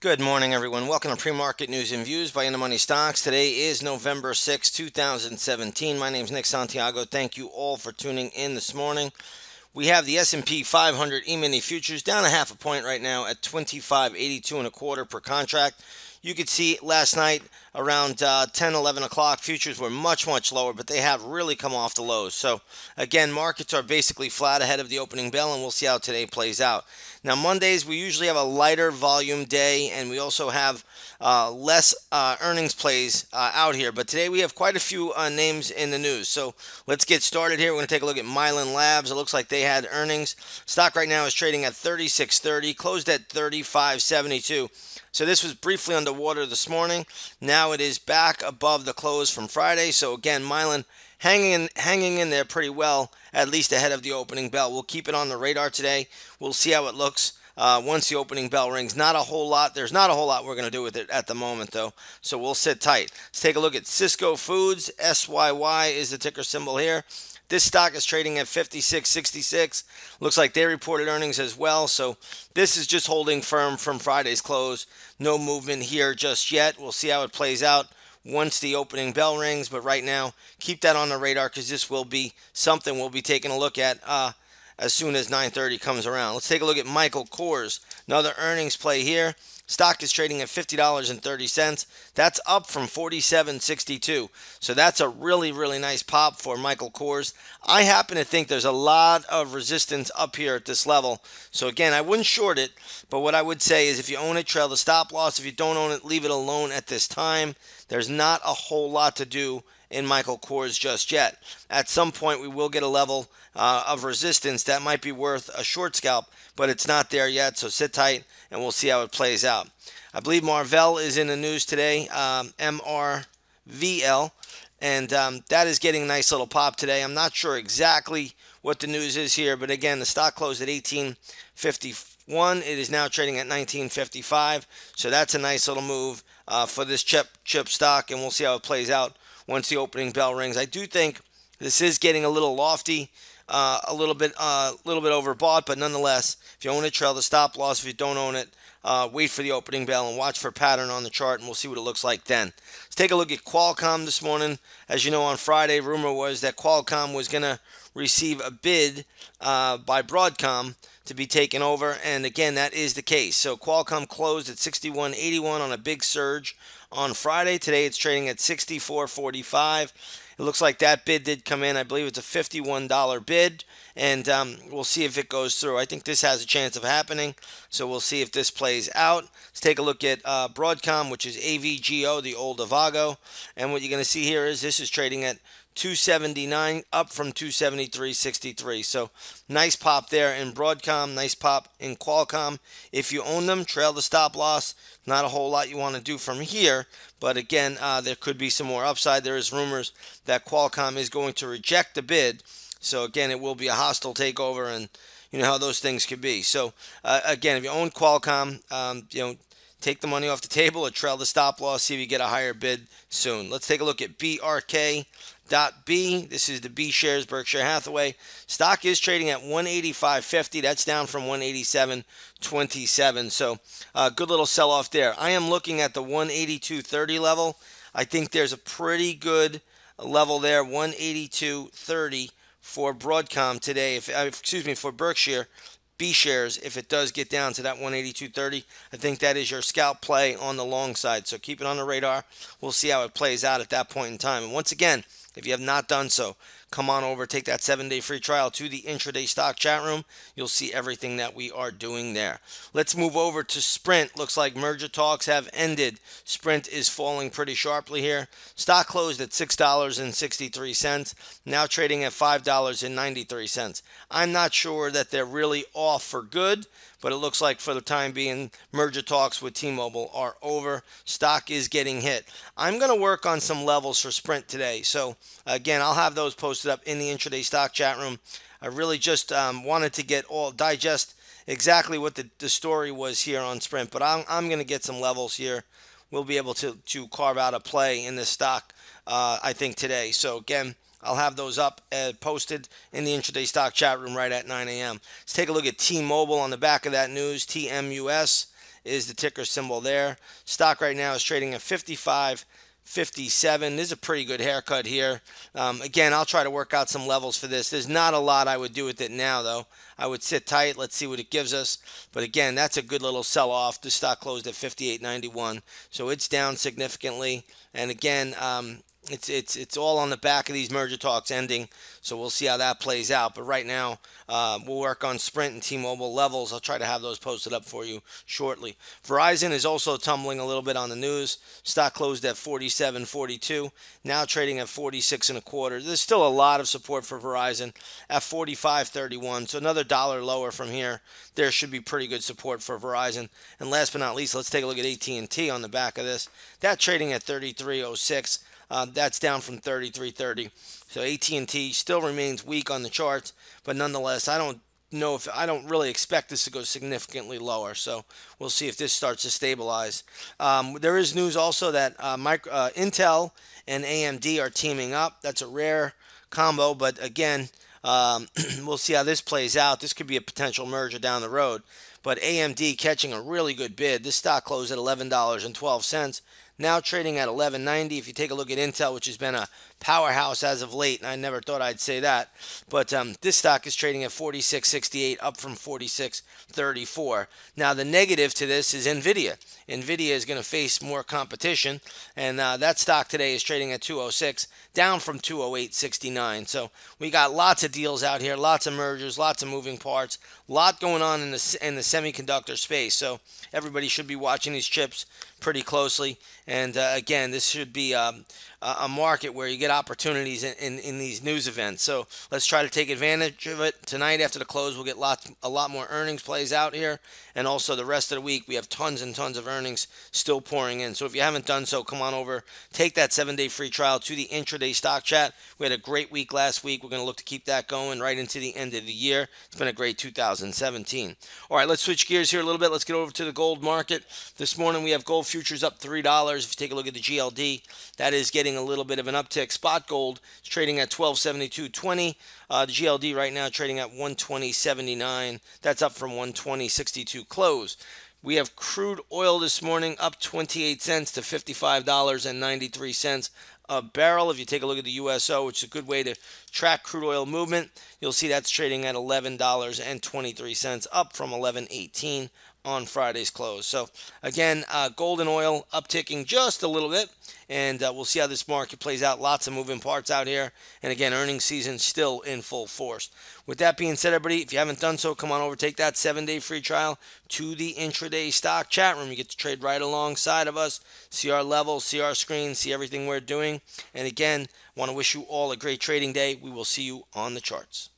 Good morning, everyone. Welcome to Pre-Market News and Views by InTheMoneyStocks. Today is November 6, 2017. My name is Nick Santiago. Thank you all for tuning in this morning. We have the S&P 500 E-mini futures down a half a point right now at 25.82 and a quarter per contract. You could see last night around 10, 11 o'clock, futures were much lower, but they have really come off the lows. So, again, markets are basically flat ahead of the opening bell, and we'll see how today plays out. Now, Mondays, we usually have a lighter volume day, and we also have less earnings plays out here. But today we have quite a few names in the news. So let's get started here. We're going to take a look at Mylan Labs. It looks like they had earnings. Stock right now is trading at $36.30, closed at $35.72. So this was briefly underwater this morning. Now it is back above the close from Friday. So again, Mylan hanging in there pretty well, at least ahead of the opening bell. We'll keep it on the radar today. We'll see how it looks once the opening bell rings. Not a whole lot. There's not a whole lot we're going to do with it at the moment, though. So we'll sit tight. Let's take a look at Cisco Foods. SYY is the ticker symbol here. This stock is trading at $56.66. Looks like they reported earnings as well. So this is just holding firm from Friday's close. No movement here just yet. We'll see how it plays out once the opening bell rings. But right now, keep that on the radar because this will be something we'll be taking a look at as soon as 9:30 comes around. Let's take a look at Michael Kors. Another earnings play here. Stock is trading at $50.30. That's up from $47.62. So that's a really nice pop for Michael Kors. I happen to think there's a lot of resistance up here at this level. So again, I wouldn't short it, but what I would say is if you own it, trail the stop loss. If you don't own it, leave it alone at this time. There's not a whole lot to do in Michael Kors just yet. At some point, we will get a level of resistance that might be worth a short scalp, but it's not there yet, so sit tight, and we'll see how it plays out. I believe Marvell is in the news today, MRVL, and that is getting a nice little pop today. I'm not sure exactly what the news is here, but again, the stock closed at $18.51. It is now trading at $19.55, so that's a nice little move for this chip stock, and we'll see how it plays out once the opening bell rings. I do think this is getting a little lofty, a little bit overbought, but nonetheless, if you own it, trail the stop loss. If you don't own it, wait for the opening bell and watch for pattern on the chart, and we'll see what it looks like then. Let's take a look at Qualcomm this morning. As you know, on Friday, rumor was that Qualcomm was going to receive a bid by Broadcom to be taken over, and again, that is the case. So Qualcomm closed at $61.81 on a big surge on Friday. Today it's trading at $64.45. It looks like that bid did come in. I believe it's a $51 bid, and we'll see if it goes through. I think this has a chance of happening, so we'll see if this plays out. Let's take a look at Broadcom, which is AVGO, the old AVGO, and what you're going to see here is this is trading at $279, up from $273.63. So nice pop there in Broadcom, nice pop in Qualcomm. If you own them, trail the stop loss. Not a whole lot you want to do from here, but again, there could be some more upside. There is rumors that Qualcomm is going to reject the bid. So again, it will be a hostile takeover, and you know how those things could be. So again, if you own Qualcomm, take the money off the table or trail the stop loss, see if you get a higher bid soon. Let's take a look at BRK.B. This is the B shares, Berkshire Hathaway. Stock is trading at $185.50. That's down from $187.27. So good little sell-off there. I am looking at the $182.30 level. I think there's a pretty good level there, $182.30 for Broadcom today. For Berkshire B shares, if it does get down to that $182.30, I think that is your scalp play on the long side. So keep it on the radar. We'll see how it plays out at that point in time. And once again, if you have not done so, come on over, take that 7-day free trial to the intraday stock chat room. You'll see everything that we are doing there. Let's move over to Sprint. Looks like merger talks have ended. Sprint is falling pretty sharply here. Stock closed at $6.63, now trading at $5.93. I'm not sure that they're really off for good, but it looks like for the time being, merger talks with T-Mobile are over. Stock is getting hit. I'm going to work on some levels for Sprint today. So, again, I'll have those posted up in the intraday stock chat room. I really just wanted to digest exactly what the story was here on Sprint. But I'm going to get some levels here. We'll be able to carve out a play in this stock, I think, today. So, again, I'll have those up posted in the intraday stock chat room right at 9 a.m. Let's take a look at T-Mobile on the back of that news. TMUS is the ticker symbol there. Stock right now is trading at 55.57. This is a pretty good haircut here. Again, I'll try to work out some levels for this. There's not a lot I would do with it now, though. I would sit tight. Let's see what it gives us. But again, that's a good little sell-off. The stock closed at 58.91, so it's down significantly. And again, it's all on the back of these merger talks ending, so we'll see how that plays out. But right now, we'll work on Sprint and T-Mobile levels. I'll try to have those posted up for you shortly. Verizon is also tumbling a little bit on the news. Stock closed at 47.42, now trading at 46.25. There's still a lot of support for Verizon at 45.31, so another dollar lower from here. There should be pretty good support for Verizon. And last but not least, let's take a look at AT&T on the back of this. That trading at 33.06. That's down from 33.30. So AT&T still remains weak on the charts, but nonetheless, I don't really expect this to go significantly lower. So we'll see if this starts to stabilize. There is news also that Intel and AMD are teaming up. That's a rare combo, but again, we'll see how this plays out. This could be a potential merger down the road. But AMD catching a really good bid. This stock closed at $11.12. Now trading at $11.90. If you take a look at Intel, which has been a powerhouse as of late, and I never thought I'd say that, but this stock is trading at $46.68, up from $46.34. Now the negative to this is Nvidia. Nvidia is going to face more competition, and that stock today is trading at $206, down from $208.69. So we got lots of deals out here, lots of mergers, lots of moving parts, a lot going on in the semiconductor space. So everybody should be watching these chips pretty closely. And again, this should be a market where you get opportunities in these news events. So let's try to take advantage of it. Tonight after the close, we'll get a lot more earnings plays out here. And also the rest of the week, we have tons and tons of earnings still pouring in. So if you haven't done so, come on over. Take that 7-day free trial to the intraday stock chat. We had a great week last week. We're going to look to keep that going right into the end of the year. It's been a great 2017. All right, let's switch gears here a little bit. Let's get over to the gold market. This morning, we have gold futures up $3. If you take a look at the GLD, that is getting a little bit of an uptick. Spot gold is trading at $1272.20. The GLD right now trading at $120.79. That's up from $120.62 close. We have crude oil this morning up 28 cents to $55.93 a barrel. If you take a look at the USO, which is a good way to track crude oil movement, you'll see that's trading at $11.23, up from $11.18 on Friday's close. So again, gold and oil upticking just a little bit, and we'll see how this market plays out. Lots of moving parts out here, and again, earnings season still in full force. With that being said, everybody, if you haven't done so, come on over, take that 7-day free trial to the intraday stock chat room. You get to trade right alongside of us, see our levels, see our screen, see everything we're doing. And again, want to wish you all a great trading day. We will see you on the charts.